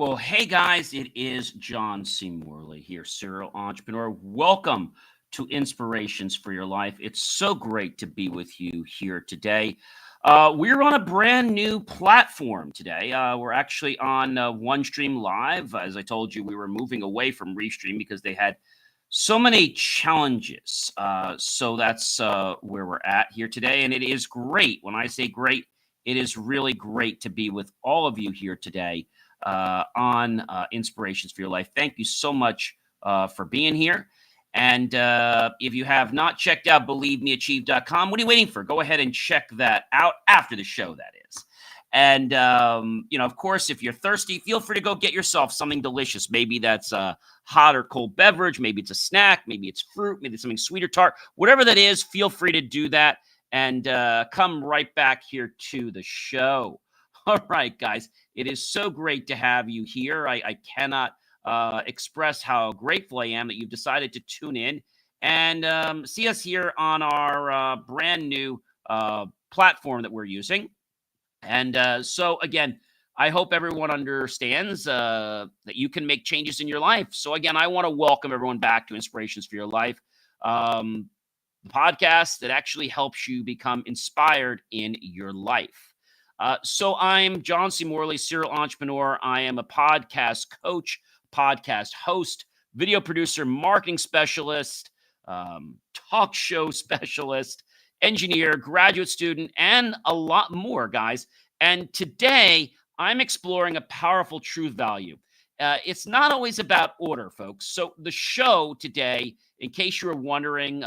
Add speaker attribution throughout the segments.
Speaker 1: Well, hey guys, it is John C. Morley here, serial entrepreneur. Welcome to Inspirations for Your Life. It's so great to be with you here today. We're on a brand new platform today. We're actually on OneStream Live. As I told you, we were moving away from Restream because they had so many challenges. So that's where we're at here today. And it is great. When I say great, it is really great to be with all of you here today on Inspirations for Your Life. Thank you so much for being here. And if you have not checked out believemeachieve.com, what are you waiting for? Go ahead and check that out after the show, that is. And, of course, if you're thirsty, feel free to go get yourself something delicious. Maybe that's a hot or cold beverage. Maybe it's a snack. Maybe it's fruit. Maybe it's something sweet or tart. Whatever that is, feel free to do that and come right back here to the show. All right, guys, it is so great to have you here. I cannot express how grateful I am that you've decided to tune in and see us here on our brand new platform that we're using. And so, again, I hope everyone understands that you can make changes in your life. So, again, I want to welcome everyone back to Inspirations for Your Life, the podcast that actually helps you become inspired in your life. So I'm John C. Morley, serial entrepreneur. I am a podcast coach, podcast host, video producer, marketing specialist, talk show specialist, engineer, graduate student, and a lot more, guys. And today, I'm exploring a powerful truth value. It's not always about order, folks. So the show today, in case you were wondering,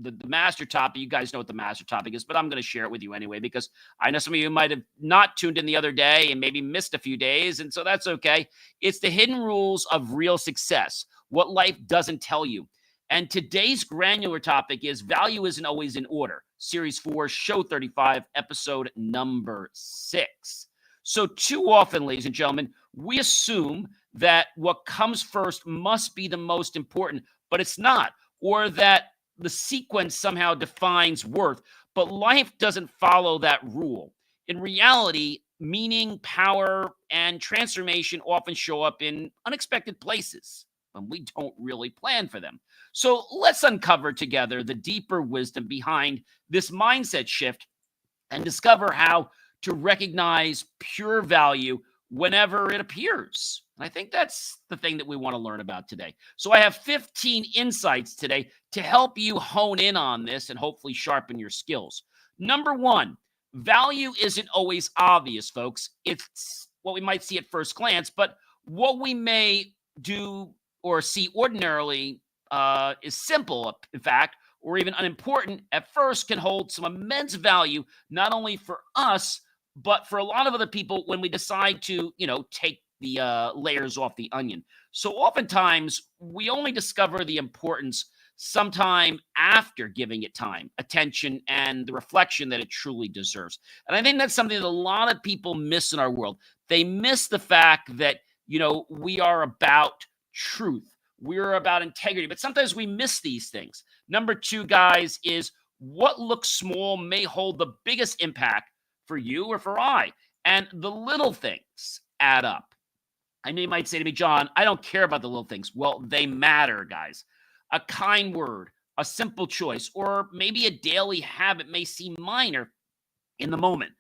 Speaker 1: the master topic, you guys know what the master topic is, but I'm going to share it with you anyway, because I know some of you might have not tuned in the other day and maybe missed a few days, and so that's okay. It's the hidden rules of real success, what life doesn't tell you. And today's granular topic is value isn't always in order. Series 4, Show 35, episode number 6. So too often, ladies and gentlemen, we assume that what comes first must be the most important, but it's not, or that the sequence somehow defines worth, but life doesn't follow that rule. In reality, meaning, power, and transformation often show up in unexpected places, and we don't really plan for them. So let's uncover together the deeper wisdom behind this mindset shift and discover how to recognize pure value whenever it appears. And I think that's the thing that we want to learn about today. So I have 15 insights today to help you hone in on this and hopefully sharpen your skills. Number 1, value isn't always obvious, folks. It's what we might see at first glance, but what we may do or see ordinarily is simple, in fact, or even unimportant at first, can hold some immense value, not only for us, but for a lot of other people when we decide to, take the layers off the onion. So oftentimes we only discover the importance sometime after giving it time, attention, and the reflection that it truly deserves. And I think that's something that a lot of people miss in our world. They miss the fact that, we are about truth. We're about integrity, but sometimes we miss these things. Number 2, guys, is what looks small may hold the biggest impact for you or for I. And the little things add up. I know you might say to me, John, I don't care about the little things. Well, they matter, guys. A kind word, a simple choice, or maybe a daily habit may seem minor in the moment.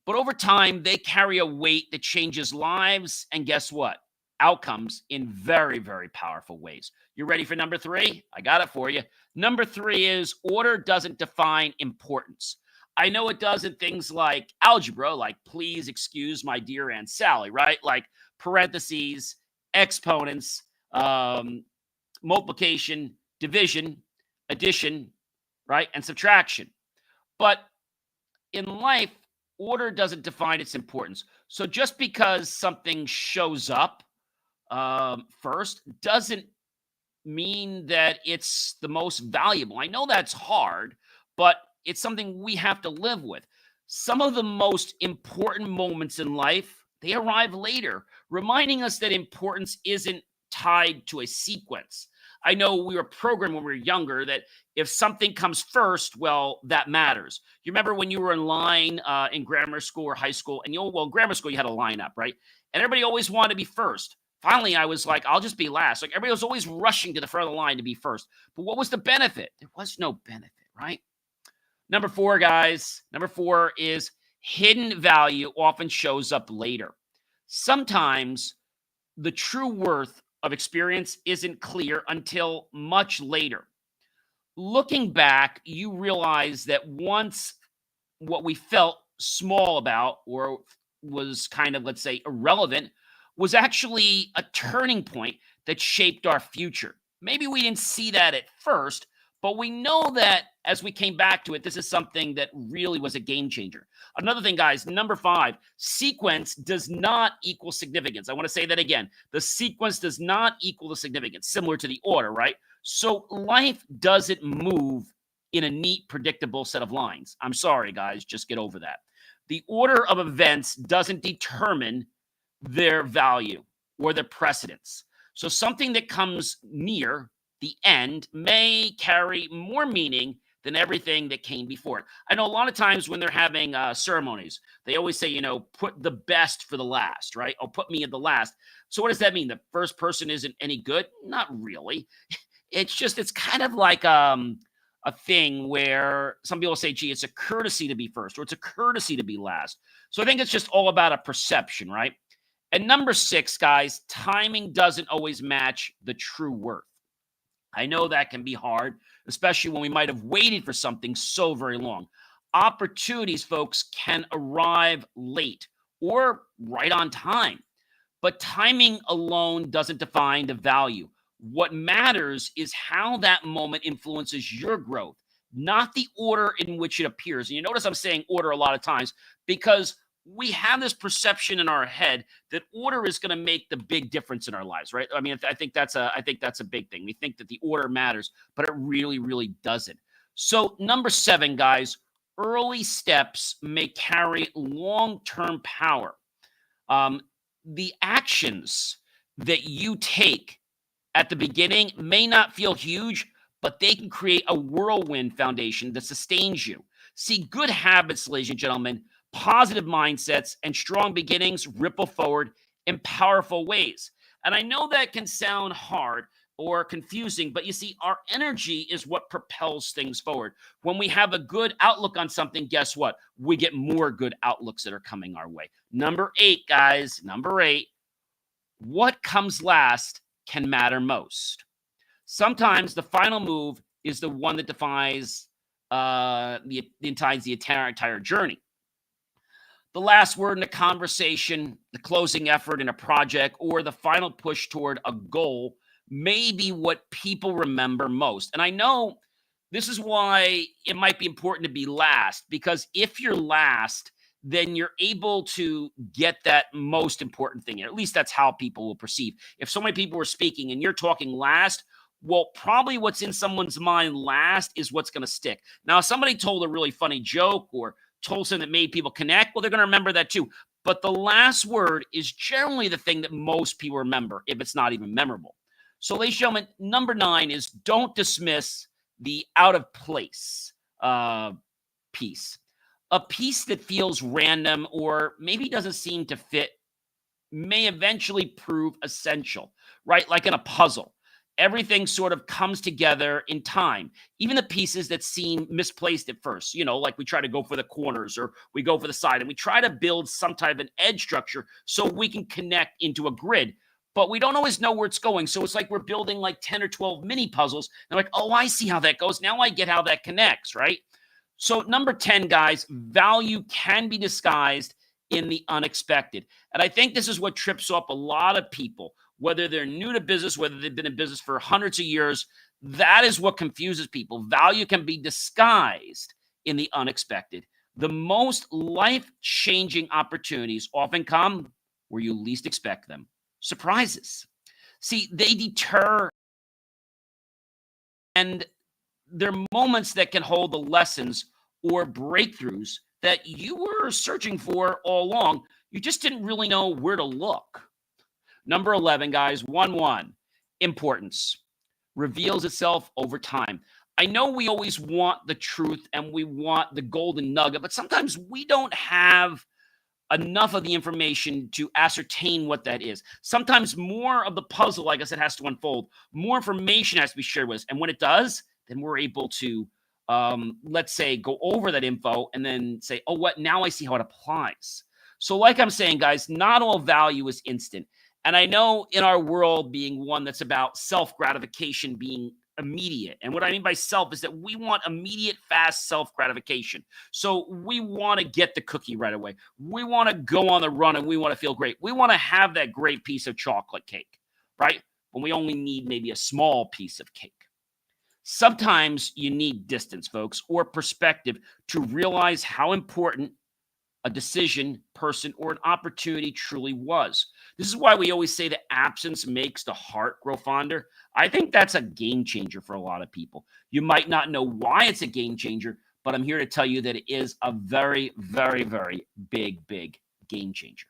Speaker 1: But over time, they carry a weight that changes lives. And guess what? Outcomes in very, very powerful ways. You ready for number 3? I got it for you. Number 3 is order doesn't define importance. I know it does in things like algebra, like please excuse my dear Aunt Sally, right? Like parentheses, exponents, multiplication, division, addition, right? And subtraction. But in life, order doesn't define its importance. So just because something shows up first doesn't mean that it's the most valuable. I know that's hard, but it's something we have to live with. Some of the most important moments in life, they arrive later, reminding us that importance isn't tied to a sequence. I know we were programmed when we were younger that if something comes first, well, that matters. You remember when you were in line in grammar school or high school, and grammar school, you had a lineup, right? and everybody always wanted to be first. Finally, I was like, I'll just be last. Like everybody was always rushing to the front of the line to be first. But what was the benefit? There was no benefit, right? Number 4, guys. Number 4 is hidden value often shows up later. Sometimes the true worth of experience isn't clear until much later. Looking back, you realize that once what we felt small about or was kind of, let's say, irrelevant was actually a turning point that shaped our future. Maybe we didn't see that at first, but we know that as we came back to it, this is something that really was a game changer. Another thing, guys, number 5, sequence does not equal significance. I want to say that again. The sequence does not equal the significance, similar to the order, right? So life doesn't move in a neat, predictable set of lines. I'm sorry, guys, just get over that. The order of events doesn't determine their value or their precedence. So something that comes near the end may carry more meaning than everything that came before it. I know a lot of times when they're having ceremonies, they always say, put the best for the last, right? Oh, put me at the last. So what does that mean? The first person isn't any good? Not really. It's kind of like a thing where some people say, gee, it's a courtesy to be first, or it's a courtesy to be last. So I think it's just all about a perception, right? And number 6, guys, timing doesn't always match the true worth. I know that can be hard, especially when we might have waited for something so very long. Opportunities, folks, can arrive late or right on time, but timing alone doesn't define the value. What matters is how that moment influences your growth, not the order in which it appears. And you notice I'm saying order a lot of times because we have this perception in our head that order is going to make the big difference in our lives, right? I mean, I think that's a big thing. We think that the order matters, but it really, really doesn't. So number 7, guys, early steps may carry long-term power. The actions that you take at the beginning may not feel huge, but they can create a whirlwind foundation that sustains you. See, good habits, ladies and gentlemen, positive mindsets, and strong beginnings ripple forward in powerful ways. And I know that can sound hard or confusing, but you see, our energy is what propels things forward. When we have a good outlook on something, guess what? We get more good outlooks that are coming our way. Number 8, guys, number 8, what comes last can matter most. Sometimes the final move is the one that defines the entire journey. The last word in a conversation, the closing effort in a project, or the final push toward a goal may be what people remember most. And I know this is why it might be important to be last, because if you're last, then you're able to get that most important thing. At least that's how people will perceive. If so many people are speaking and you're talking last, well, probably what's in someone's mind last is what's going to stick. Now, if somebody told a really funny joke or told something that made people connect, well, they're going to remember that too. But the last word is generally the thing that most people remember, if it's not even memorable. So, ladies and gentlemen, number 9 is don't dismiss the out of place piece. A piece that feels random or maybe doesn't seem to fit may eventually prove essential, right? Like in a puzzle. Everything sort of comes together in time. Even the pieces that seem misplaced at first, like we try to go for the corners or we go for the side and we try to build some type of an edge structure so we can connect into a grid, but we don't always know where it's going. So it's like we're building like 10 or 12 mini puzzles. And like, oh, I see how that goes. Now I get how that connects, right? So number 10, guys, value can be disguised in the unexpected. And I think this is what trips up a lot of people, whether they're new to business, whether they've been in business for hundreds of years. That is what confuses people. Value can be disguised in the unexpected. The most life-changing opportunities often come where you least expect them. Surprises. See, they deter, and they're moments that can hold the lessons or breakthroughs that you were searching for all along. You just didn't really know where to look. Number 11, guys, 1-1, importance reveals itself over time. I know we always want the truth and we want the golden nugget, but sometimes we don't have enough of the information to ascertain what that is. Sometimes more of the puzzle, like I said, has to unfold. More information has to be shared with us. And when it does, then we're able to, let's say, go over that info and then say, oh, what? Now I see how it applies. So like I'm saying, guys, not all value is instant. And I know in our world being one that's about self-gratification being immediate. And what I mean by self is that we want immediate, fast self-gratification. So we want to get the cookie right away. We want to go on the run and we want to feel great. We want to have that great piece of chocolate cake, right? When we only need maybe a small piece of cake. Sometimes you need distance, folks, or perspective to realize how important a decision, person, or an opportunity truly was. This is why we always say that absence makes the heart grow fonder. I think that's a game changer for a lot of people. You might not know why it's a game changer, but I'm here to tell you that it is a very, very, very big, big game changer.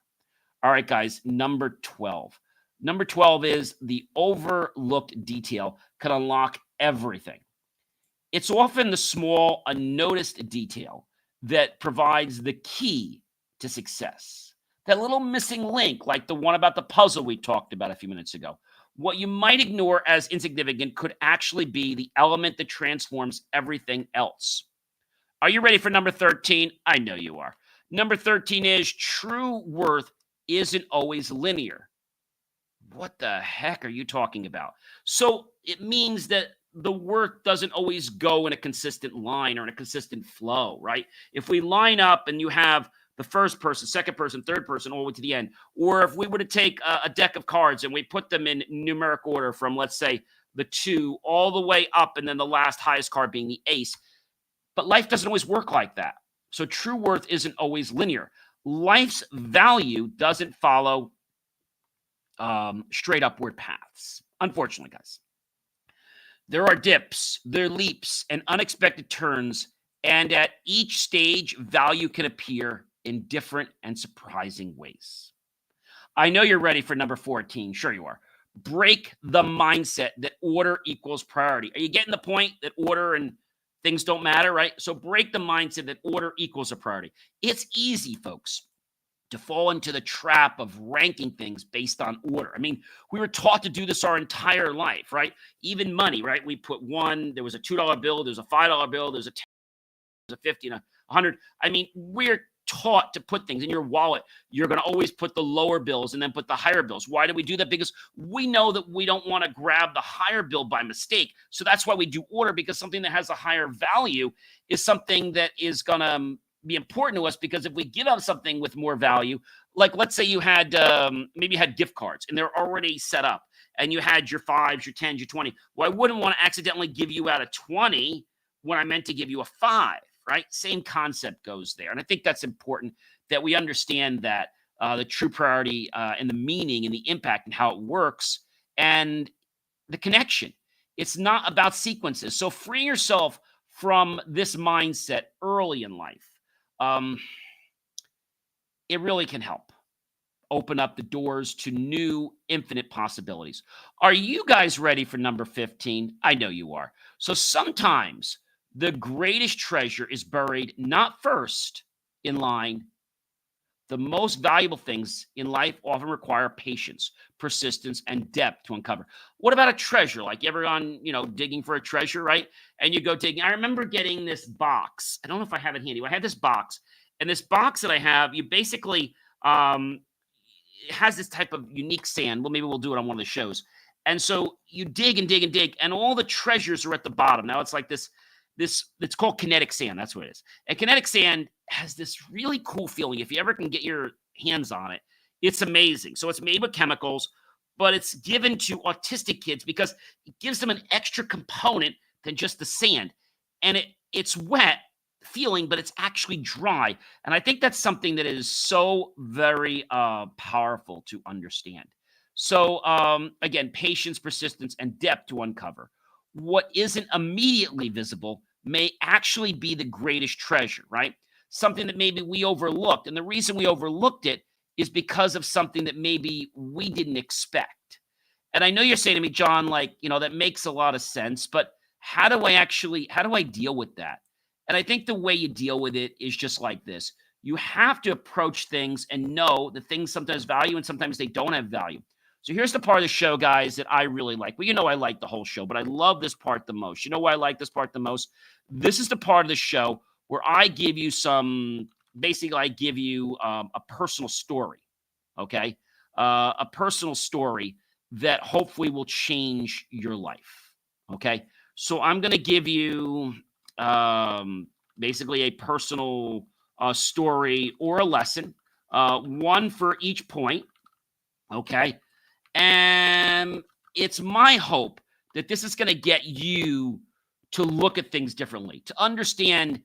Speaker 1: All right, guys, number 12. Number 12 is the overlooked detail can unlock everything. It's often the small, unnoticed detail that provides the key to success. That little missing link, like the one about the puzzle we talked about a few minutes ago. What you might ignore as insignificant could actually be the element that transforms everything else. Are you ready for number 13? I know you are. Number 13 is true worth isn't always linear. What the heck are you talking about? So it means that the work doesn't always go in a consistent line or in a consistent flow, right? If we line up and you have the first person, second person, third person, all the way to the end, or if we were to take a deck of cards and we put them in numeric order from, let's say, the 2 all the way up and then the last highest card being the ace. But life doesn't always work like that. So true worth isn't always linear. Life's value doesn't follow straight upward paths, unfortunately, guys. There are dips, there are leaps, and unexpected turns, and at each stage, value can appear in different and surprising ways. I know you're ready for number 14. Sure you are. Break the mindset that order equals priority. Are you getting the point that order and things don't matter, right? So break the mindset that order equals a priority. It's easy, folks, to fall into the trap of ranking things based on order. I mean, we were taught to do this our entire life, right? Even money, right? We put one, there was a $2 bill, there's a $5 bill, there's a 10, there's a 50, and a 100. I mean, we're taught to put things in your wallet. You're going to always put the lower bills and then put the higher bills. Why do we do that? Because we know that we don't want to grab the higher bill by mistake. So that's why we do order, because something that has a higher value is something that is going to be important to us, because if we give out something with more value, like let's say you had maybe you had gift cards and they're already set up and you had your 5s, your 10s, your 20. Well, I wouldn't want to accidentally give you out a 20 when I meant to give you a 5, right? Same concept goes there. And I think that's important that we understand that the true priority and the meaning and the impact and how it works and the connection. It's not about sequences. So free yourself from this mindset early in life. It really can help open up the doors to new infinite possibilities. Are you guys ready for number 15? I know you are. So sometimes the greatest treasure is buried not first in line. The most valuable things in life often require patience, persistence, and depth to uncover. What about a treasure? Like you ever gone, digging for a treasure, right? And you go digging. I remember getting this box. I don't know if I have it handy. I had this box. And this box that I have, you basically, it has this type of unique sand. Well, maybe we'll do it on one of the shows. And so you dig and dig and dig, and all the treasures are at the bottom. Now it's like this, it's called kinetic sand. That's what it is. And kinetic sand has this really cool feeling. If you ever can get your hands on it, it's amazing. So it's made with chemicals, but it's given to autistic kids because it gives them an extra component than just the sand. And it's wet feeling, but it's actually dry. And I think that's something that is so very powerful to understand. So again, patience, persistence, and depth to uncover. What isn't immediately visible may actually be the greatest treasure, right? Something that maybe we overlooked. And the reason we overlooked it is because of something that maybe we didn't expect. And I know you're saying to me, John, that makes a lot of sense, but how do I deal with that? And I think the way you deal with it is just like this. You have to approach things and know that things sometimes value and sometimes they don't have value. So here's the part of the show, guys, that I really like. Well, you know I like the whole show, but I love this part the most. You know why I like this part the most? This is the part of the show where I give you basically I give you a personal story, okay? A personal story that hopefully will change your life, okay? So I'm going to give you basically a personal story or a lesson, one for each point, okay? And it's my hope that this is going to get you to look at things differently, to understand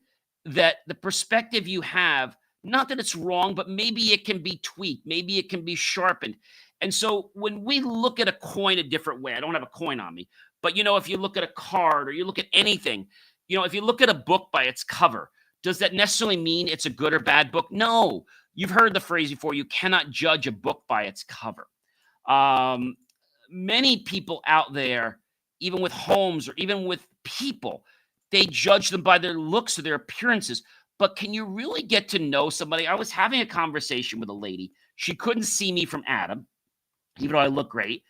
Speaker 1: that the perspective you have, not that it's wrong, but maybe it can be tweaked, maybe it can be sharpened. And so when we look at a coin a different way, I don't have a coin on me, but if you look at a card or you look at anything, if you look at a book by its cover, does that necessarily mean it's a good or bad book? No. You've heard the phrase before, you cannot judge a book by its cover. Um, Many people out there, even with homes or even with people, they judge them by their looks or their appearances. But can you really get to know somebody? I was having a conversation with a lady. She couldn't see me from Adam, even though I look great.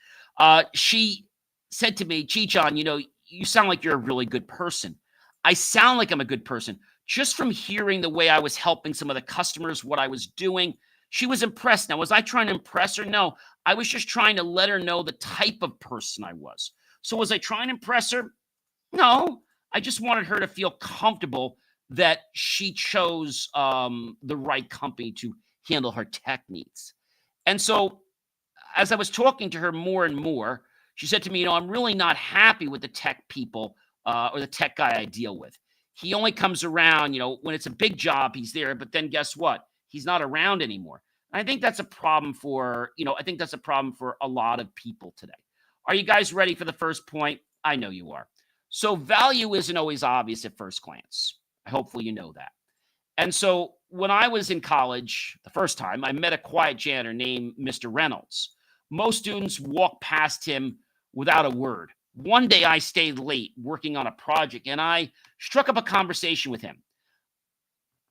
Speaker 1: She said to me, "Gee, John, you sound like you're a really good person." I sound like I'm a good person just from hearing the way I was helping some of the customers, what I was doing. She was impressed. Now, was I trying to impress her? No, I was just trying to let her know the type of person I was. So was I trying to impress her? No, I just wanted her to feel comfortable that she chose the right company to handle her tech needs. And so as I was talking to her more and more, she said to me, I'm really not happy with the tech people or the tech guy I deal with. He only comes around, when it's a big job, he's there. But then guess what? He's not around anymore. And I think that's a problem for a lot of people today. Are you guys ready for the first point? I know you are. So value isn't always obvious at first glance. Hopefully you know that. And so when I was in college the first time, I met a quiet janitor named Mr. Reynolds. Most students walked past him without a word. One day I stayed late working on a project and I struck up a conversation with him.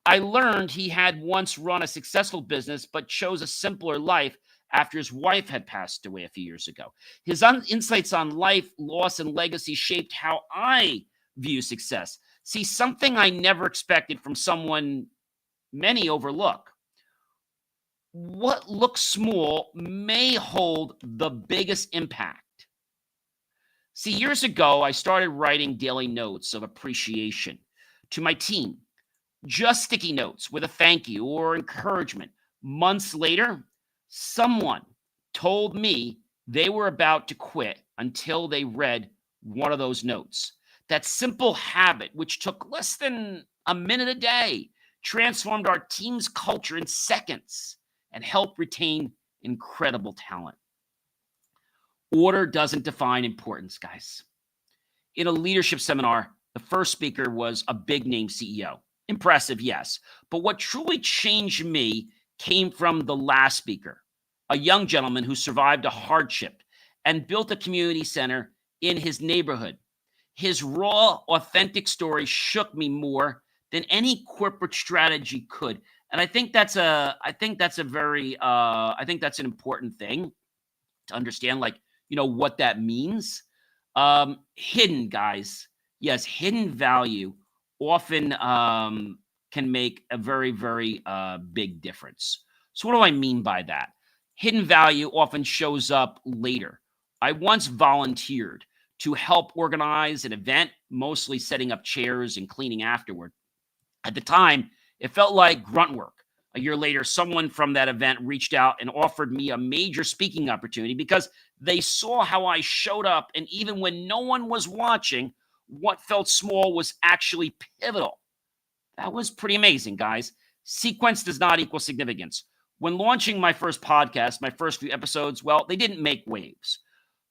Speaker 1: I learned he had once run a successful business but chose a simpler life after his wife had passed away a few years ago. His insights on life, loss, and legacy shaped how I view success. See, something I never expected from someone many overlook. What looks small may hold the biggest impact. See, years ago, I started writing daily notes of appreciation to my team, just sticky notes with a thank you or encouragement. Months later, someone told me they were about to quit until they read one of those notes. That simple habit, which took less than a minute a day, transformed our team's culture in seconds and helped retain incredible talent. Order doesn't define importance, guys. In a leadership seminar, the first speaker was a big name CEO. Impressive, yes. But what truly changed me came from the last speaker, a young gentleman who survived a hardship and built a community center in his neighborhood. His raw, authentic story shook me more than any corporate strategy could. And I think that's an important thing to understand, what that means. Hidden, guys. Yes, hidden value often can make a very, very big difference. So what do I mean by that? Hidden value often shows up later. I once volunteered to help organize an event, mostly setting up chairs and cleaning afterward. At the time, it felt like grunt work. A year later, someone from that event reached out and offered me a major speaking opportunity because they saw how I showed up. And even when no one was watching, what felt small was actually pivotal. That was pretty amazing, guys. Sequence does not equal significance. When launching my first podcast, my first few episodes, well, they didn't make waves.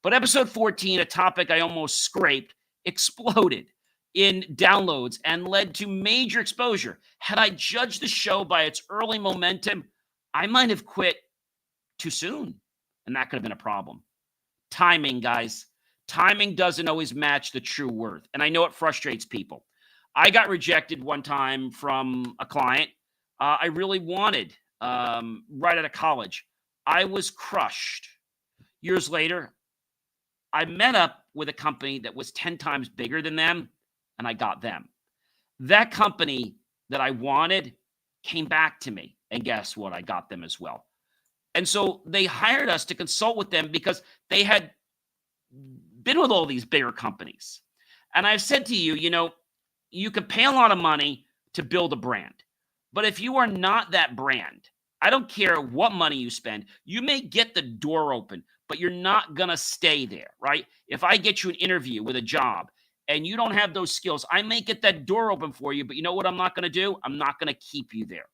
Speaker 1: But episode 14, a topic I almost scraped, exploded in downloads and led to major exposure. Had I judged the show by its early momentum, I might have quit too soon, and that could have been a problem. Timing, guys. Timing doesn't always match the true worth, and I know it frustrates people. I got rejected one time from a client. I really wanted right out of college. I was crushed. Years later, I met up with a company that was 10 times bigger than them, and I got them. That company that I wanted came back to me, and guess what? I got them as well. And so they hired us to consult with them because they had been with all these bigger companies. And I've said to you, you can pay a lot of money to build a brand. But if you are not that brand, I don't care what money you spend, you may get the door open, but you're not going to stay there, right? If I get you an interview with a job and you don't have those skills, I may get that door open for you, but you know what I'm not going to do? I'm not going to keep you there.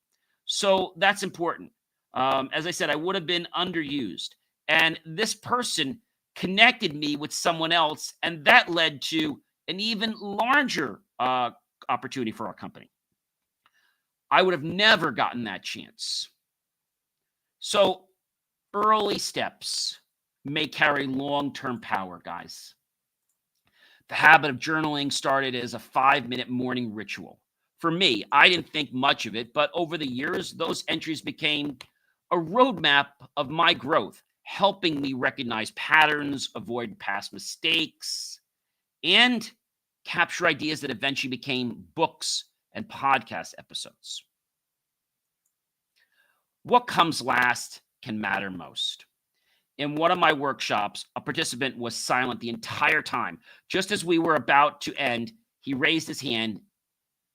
Speaker 1: So that's important. As I said, I would have been underused. And this person connected me with someone else, and that led to an even larger opportunity for our company. I would have never gotten that chance. So early steps may carry long-term power, guys. The habit of journaling started as a 5-minute morning ritual. For me, I didn't think much of it, but over the years, those entries became a roadmap of my growth, helping me recognize patterns, avoid past mistakes, and capture ideas that eventually became books and podcast episodes. What comes last can matter most. In one of my workshops, a participant was silent the entire time. Just as we were about to end, he raised his hand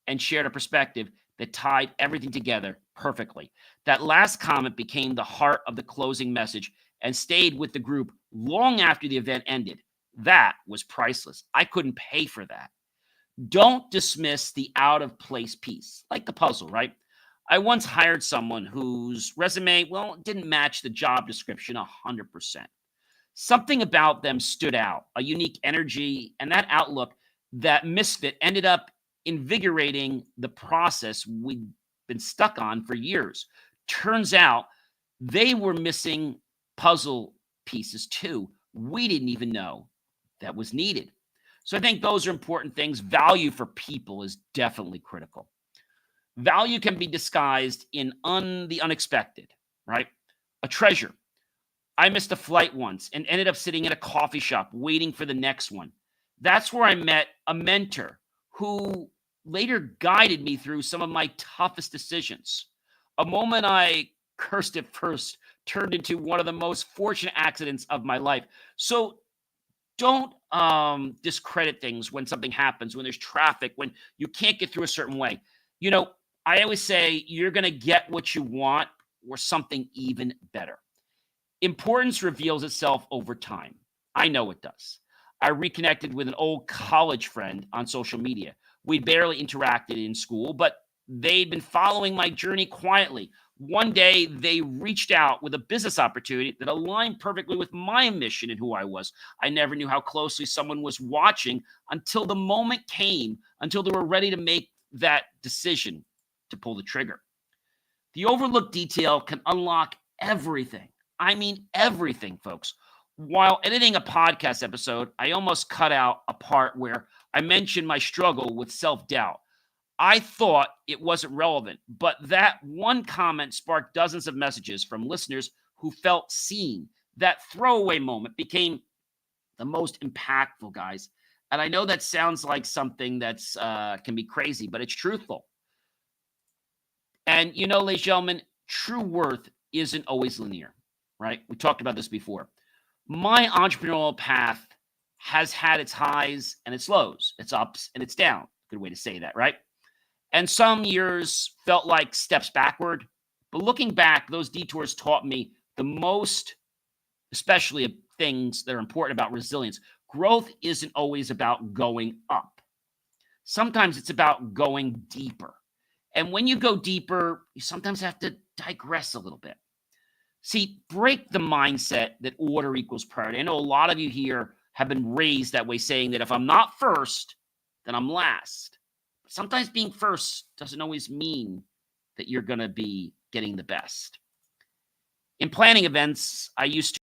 Speaker 1: and shared a perspective that tied everything together perfectly. That last comment became the heart of the closing message and stayed with the group long after the event ended. That was priceless. I couldn't pay for that. Don't dismiss the out-of-place piece, like the puzzle, right? I once hired someone whose resume, didn't match the job description 100%. Something about them stood out, a unique energy, and that outlook, that misfit ended up invigorating the process we'd been stuck on for years. Turns out they were missing puzzle pieces too. We didn't even know that was needed. So I think those are important things. Value for people is definitely critical. Value can be disguised in the unexpected, right? A treasure. I missed a flight once and ended up sitting in a coffee shop waiting for the next one. That's where I met a mentor who later guided me through some of my toughest decisions. A moment I cursed at first turned into one of the most fortunate accidents of my life. So don't discredit things when something happens, when there's traffic, when you can't get through a certain way. I always say you're going to get what you want or something even better. Importance reveals itself over time. I know it does. I reconnected with an old college friend on social media. We barely interacted in school, but they'd been following my journey quietly. One day, they reached out with a business opportunity that aligned perfectly with my mission and who I was. I never knew how closely someone was watching until the moment came, until they were ready to make that decision to pull the trigger. The overlooked detail can unlock everything. I mean, everything, folks. While editing a podcast episode, I almost cut out a part where I mentioned my struggle with self-doubt. I thought it wasn't relevant, but that one comment sparked dozens of messages from listeners who felt seen. That throwaway moment became the most impactful, guys. And I know that sounds like something that's can be crazy, but it's truthful. And ladies and gentlemen, true worth isn't always linear, right? We talked about this before. My entrepreneurial path has had its highs and its lows, its ups and its downs. Good way to say that, right? And some years felt like steps backward. But looking back, those detours taught me the most, especially of things that are important about resilience. Growth isn't always about going up. Sometimes it's about going deeper. And when you go deeper, you sometimes have to digress a little bit. See, break the mindset that order equals priority. I know a lot of you here have been raised that way, saying that if I'm not first, then I'm last. But sometimes being first doesn't always mean that you're going to be getting the best. In planning events, I used to,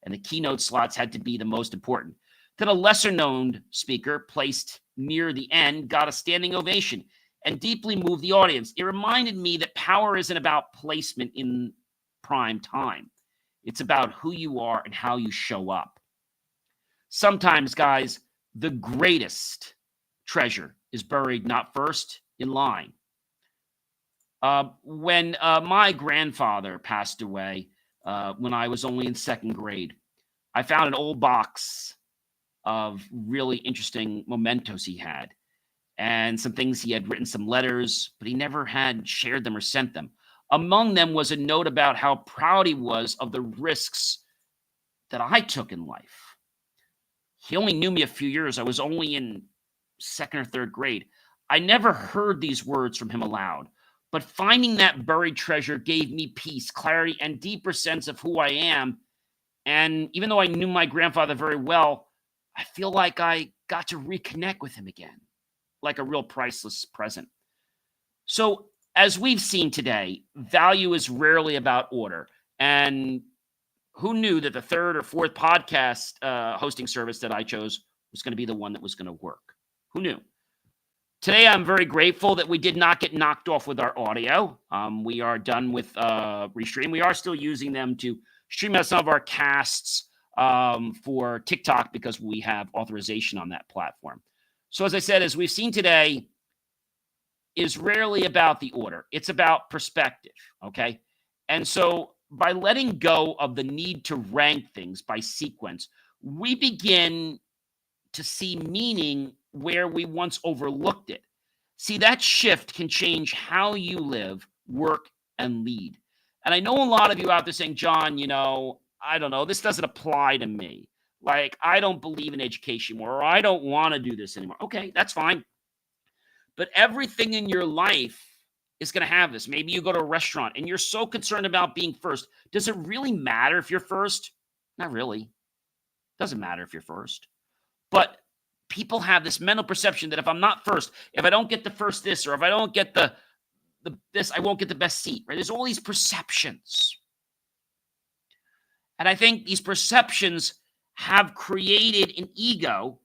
Speaker 1: and the keynote slots had to be the most important. Then a lesser-known speaker placed near the end got a standing ovation. and deeply moved the audience. It reminded me that power isn't about placement in prime time. It's about who you are and how you show up. Sometimes, guys, the greatest treasure is buried not first in line. When my grandfather passed away when I was only in second grade, I found an old box of really interesting mementos he had and some things he had written, some letters, but he never had shared them or sent them. Among them was a note about how proud he was of the risks that I took in life. He only knew me a few years. I was only in second or third grade. I never heard these words from him aloud, but finding that buried treasure gave me peace, clarity, and deeper sense of who I am. And even though I knew my grandfather very well, I feel like I got to reconnect with him again, like a real priceless present. So, as we've seen today, value is rarely about order. And who knew that the third or fourth podcast hosting service that I chose was going to be the one that was going to work? Who knew? Today, I'm very grateful that we did not get knocked off with our audio. We are done with Restream. We are still using them to stream out some of our casts for TikTok because we have authorization on that platform. So as I said, as we've seen today, is rarely about the order. It's about perspective, okay? And so by letting go of the need to rank things by sequence, we begin to see meaning where we once overlooked it. See, that shift can change how you live, work, and lead. And I know a lot of you out there saying, John, I don't know, this doesn't apply to me. Like, I don't believe in education more, or I don't want to do this anymore. Okay, that's fine. But everything in your life is going to have this. Maybe you go to a restaurant and you're so concerned about being first. Does it really matter if you're first? Not really. Doesn't matter if you're first. But people have this mental perception that if I'm not first, if I don't get the first this, or if I don't get the this, I won't get the best seat, right? There's all these perceptions. And I think these perceptions have created an ego,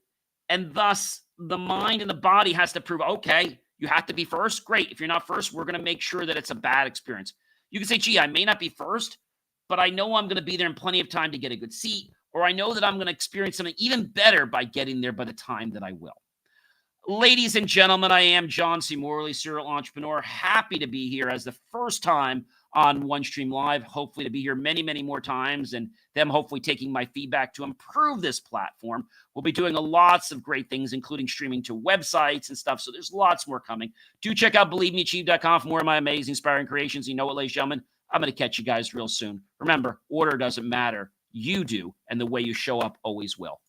Speaker 1: and thus the mind and the body has to prove, okay, you have to be first. Great. If you're not first, we're going to make sure that it's a bad experience. You can say, gee, I may not be first, but I know I'm going to be there in plenty of time to get a good seat, or I know that I'm going to experience something even better by getting there by the time that I will. Ladies and gentlemen, I am John C. Morley, serial entrepreneur. Happy to be here as the first time on OneStream Live. Hopefully to be here many, many more times, and them hopefully taking my feedback to improve this platform. We'll be doing lots of great things, including streaming to websites and stuff. So there's lots more coming. Do check out BelieveMeAchieve.com for more of my amazing, inspiring creations. You know what, ladies and gentlemen? I'm going to catch you guys real soon. Remember, order doesn't matter. You do, and the way you show up always will.